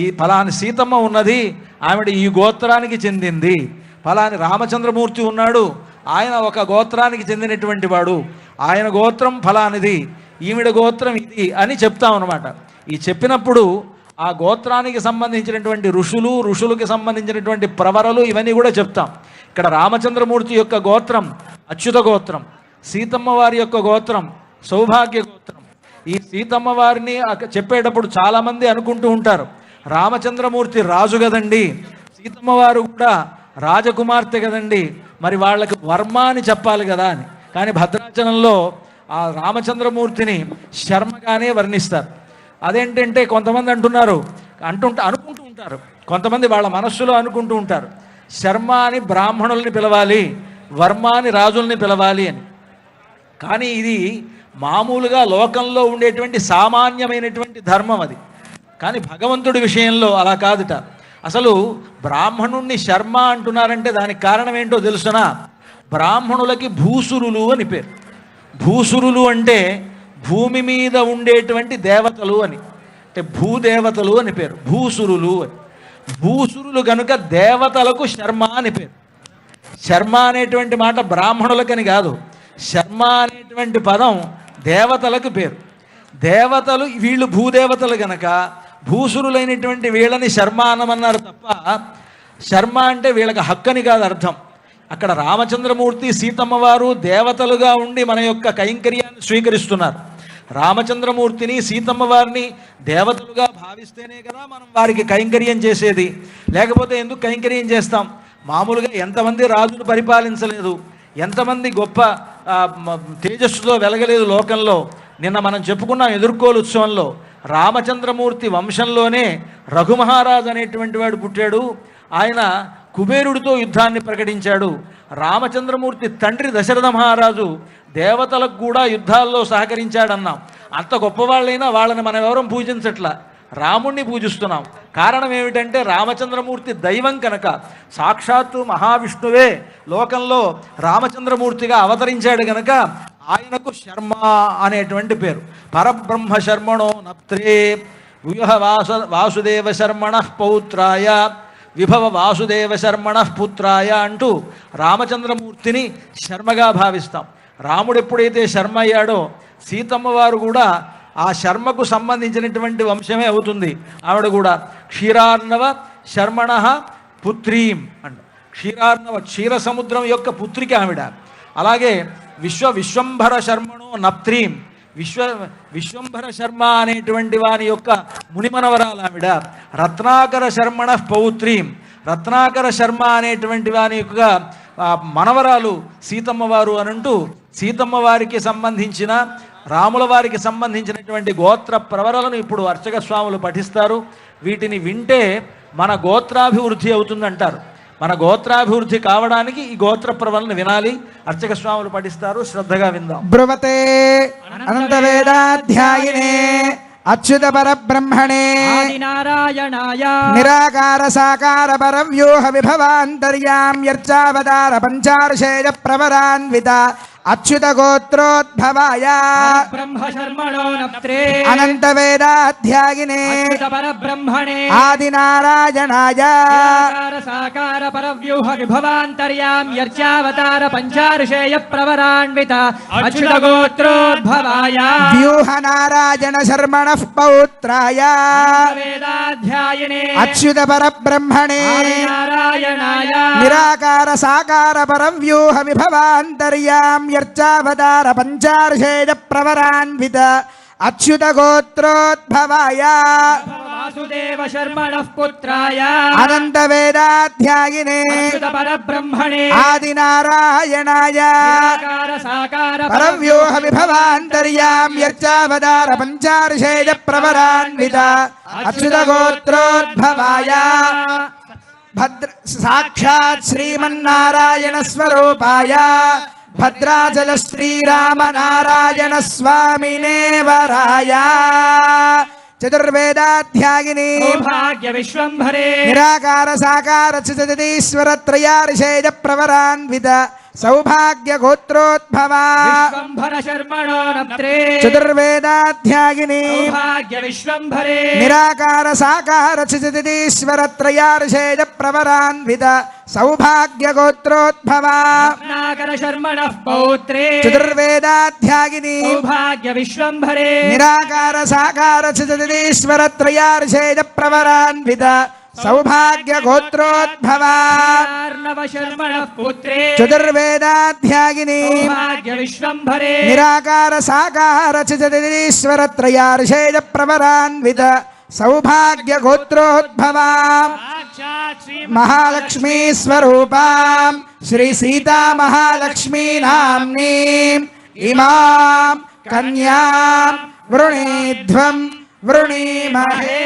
ఈ ఫలాని సీతమ్మ ఉన్నది, ఆవిడ ఈ గోత్రానికి చెందింది. ఫలాని రామచంద్రమూర్తి ఉన్నాడు, ఆయన ఒక గోత్రానికి చెందినటువంటి వాడు, ఆయన గోత్రం ఫలానిది, ఈవిడ గోత్రం ఇది అని చెప్తామన్నమాట. ఈ చెప్పినప్పుడు ఆ గోత్రానికి సంబంధించినటువంటి ఋషులకి సంబంధించినటువంటి ప్రవరలు ఇవన్నీ కూడా చెప్తాం. ఇక్కడ రామచంద్రమూర్తి యొక్క గోత్రం అచ్యుత గోత్రం, సీతమ్మ వారి యొక్క గోత్రం సౌభాగ్య గోత్రం. ఈ సీతమ్మ వారిని చెప్పేటప్పుడు చాలామంది అనుకుంటూ ఉంటారు, రామచంద్రమూర్తి రాజు కదండి, సీతమ్మ వారు కూడా రాజకుమార్తె కదండి, మరి వాళ్ళకి వర్మ అని చెప్పాలి కదా అని. కానీ భద్రాచలంలో ఆ రామచంద్రమూర్తిని శర్మగానే వర్ణిస్తారు. అదేంటంటే కొంతమంది అనుకుంటూ ఉంటారు, కొంతమంది వాళ్ళ మనస్సులో అనుకుంటూ ఉంటారు, శర్మ అని బ్రాహ్మణుల్ని పిలవాలి, వర్మ అని రాజుల్ని పిలవాలి అని. కానీ ఇది మామూలుగా లోకంలో ఉండేటువంటి సామాన్యమైనటువంటి ధర్మం అది. కానీ భగవంతుడి విషయంలో అలా కాదుట. అసలు బ్రాహ్మణుణ్ణి శర్మ అంటున్నారంటే దానికి కారణం ఏంటో తెలుసునా? బ్రాహ్మణులకి భూసురులు అని పేరు. భూసురులు అంటే భూమి మీద ఉండేటువంటి దేవతలు అని, అంటే భూదేవతలు అని పేరు, భూసురులు అని. భూసురులు కనుక దేవతలకు శర్మ అని పేరు. శర్మ అనేటువంటి మాట బ్రాహ్మణులకని కాదు, శర్మ అనేటువంటి పదం దేవతలకు పేరు. దేవతలు వీళ్ళు భూదేవతలు గనక భూసురులైనటువంటి వీళ్ళని శర్మ అనమన్నారు తప్ప శర్మ అంటే వీళ్ళకి హక్కని కాదు అర్థం. అక్కడ రామచంద్రమూర్తి సీతమ్మ వారు దేవతలుగా ఉండి మన యొక్క కైంకర్యాన్ని స్వీకరిస్తున్నారు. రామచంద్రమూర్తిని సీతమ్మ వారిని దేవతలుగా భావిస్తేనే కదా మనం వారికి కైంకర్యం చేసేది. లేకపోతే ఎందుకు కైంకర్యం చేస్తాం? మామూలుగా ఎంతమంది రాజును పరిపాలించలేదు, ఎంతమంది గొప్ప తేజస్సుతో వెలగలేదు లోకంలో. నిన్న మనం చెప్పుకున్నాం ఎదుర్కోలు ఉత్సవంలో, రామచంద్రమూర్తి వంశంలోనే రఘుమహారాజు అనేటువంటి వాడు పుట్టాడు. ఆయన కుబేరుడితో యుద్ధాన్ని ప్రకటించాడు. రామచంద్రమూర్తి తండ్రి దశరథ మహారాజు దేవతలకు కూడా యుద్ధాల్లో సహకరించాడన్నాం. అంత గొప్పవాళ్ళైనా వాళ్ళని మనం ఎవరం పూజించట్లా, రాముణ్ణి పూజిస్తున్నాం. కారణం ఏమిటంటే రామచంద్రమూర్తి దైవం కనుక, సాక్షాత్తు మహావిష్ణువే లోకంలో రామచంద్రమూర్తిగా అవతరించాడు కనుక ఆయనకు శర్మ అనేటువంటి పేరు. పరబ్రహ్మ శర్మణో నప్త్రే వ్యూహ వాసుదేవ శర్మణ పౌత్రాయ విభవ వాసుదేవ శర్మణ పుత్రాయ అంటూ రామచంద్రమూర్తిని శర్మగా భావిస్తాం. రాముడు ఎప్పుడైతే శర్మ అయ్యాడో సీతమ్మ వారు కూడా ఆ శర్మకు సంబంధించినటువంటి వంశమే అవుతుంది. ఆవిడ కూడా క్షీరార్ణవ శర్మణ పుత్రీం అంట. క్షీరార్ణవ క్షీర సముద్రం యొక్క పుత్రిక ఆవిడ. అలాగే విశ్వంభర శర్మణో నప్త్రీం, విశ్వంభర శర్మ అనేటువంటి వాని యొక్క మునిమనవరాలు ఆవిడ. రత్నాకర శర్మణ పౌత్రీం, రత్నాకర శర్మ అనేటువంటి వాని యొక్క మనవరాలు సీతమ్మ వారు అనంటూ సీతమ్మ వారికి సంబంధించిన రాముల వారికి సంబంధించినటువంటి గోత్ర ప్రవరలను ఇప్పుడు అర్చక స్వాములు పఠిస్తారు. వీటిని వింటే మన గోత్రాభివృద్ధి అవుతుందంటారు. మన గోత్రాభివృద్ధి కావడానికి ఈ గోత్ర ప్రవరలను వినాలి. అర్చక స్వాములు పఠిస్తారు, శ్రద్ధగా విందాం. బ్రువతే అనంత వేదాధ్యాయినే అచ్యుత పరబ్రహ్మణే ఆదినారాయణాయ నిరాకార సాకార పరవ్యూహ విభవాంతర్యామ్యర్చావతార పంచార్షేయ ప్రవరాన్విత అచ్యుత గోత్రోద్భవాయ బ్రహ్మ శర్మణో నప్త్రే అనంత వేదాధ్యాయినే అచ్యుత పరబ్రహ్మణే ఆదినారాయణాయ నిరాకార సాకార పరవ్యూహ విభవాంతర్యామ్యర్చావతార పంచార్షేయ ప్రవరాన్విత అచ్యుత గోత్రోద్భవాయ వ్యూహ నారాయణ శర్మణ పౌత్రాయ వేదాధ్యాయినే అచ్యుత పరబ్రహ్మణే నారాయణాయ నిరాకార సాకార పరవ్యూహ విభవాంతర్యామ్యర్చావతార పంచార్షేయ ప్రవరాన్విత అచ్యుత గోత్రోద్భవాయ వాసుదేవ శర్మణ పుత్రాయ అనంత వేదాధ్యాయినే అచ్యుత పరబ్రహ్మణే ఆదినారాయణాయ నిరాకార సాకార పరవ్యూహ విభవాంతర్యామ్యర్చావతార పంచార్షేయ ప్రవరాన్విత అచ్యుత గోత్రోద్భవాయ భద్ర సాక్షాత్ శ్రీమన్నారాయణ స్వరూపాయ భద్రాచల శ్రీరామ నారాయణ స్వామినే వరాయ చతుర్వేదాధ్యాయిని భాగ్య విశ్వంభరే నిరాకార సాకార చతురీశ్వర త్రయార్షేయ ప్రవరాన్విత సౌభాగ్య గోత్రోద్భవా విశ్వంభర శర్మణో నప్త్రే చతుర్వేదాధ్యాయిని సౌభాగ్య విశ్వంభరే నిరాకార సాకార చిదిదీశ్వర త్రయార్షేయ ప్రవరాన్విత సౌభాగ్య గోత్రోద్భవా రత్నాకర శర్మణః పౌత్రే చతుర్వేదాధ్యాయిని సౌభాగ్య విశ్వంభరే నిరాకార సాకార చిదిదీశ్వర త్రయార్షేయ ప్రవరాన్విత సౌభాగ్య గోత్రోద్భవా ఆర్ణవ శర్మణః పుత్రే చతుర్వేదాధ్యాయిని సౌభాగ్య విశ్వంభరే నిరాకార సాకార చిదిదీశ్వర త్రయార్షేయ ప్రవరాన్విత సౌభాగ్య గోత్రోద్భవా సాక్షాత్ శ్రీ మహాలక్ష్మీ స్వరూపాం శ్రీ సీతా మహాలక్ష్మీ నామ్నీం ఇమాం కన్యాం వృణీధ్వం వృణీమహే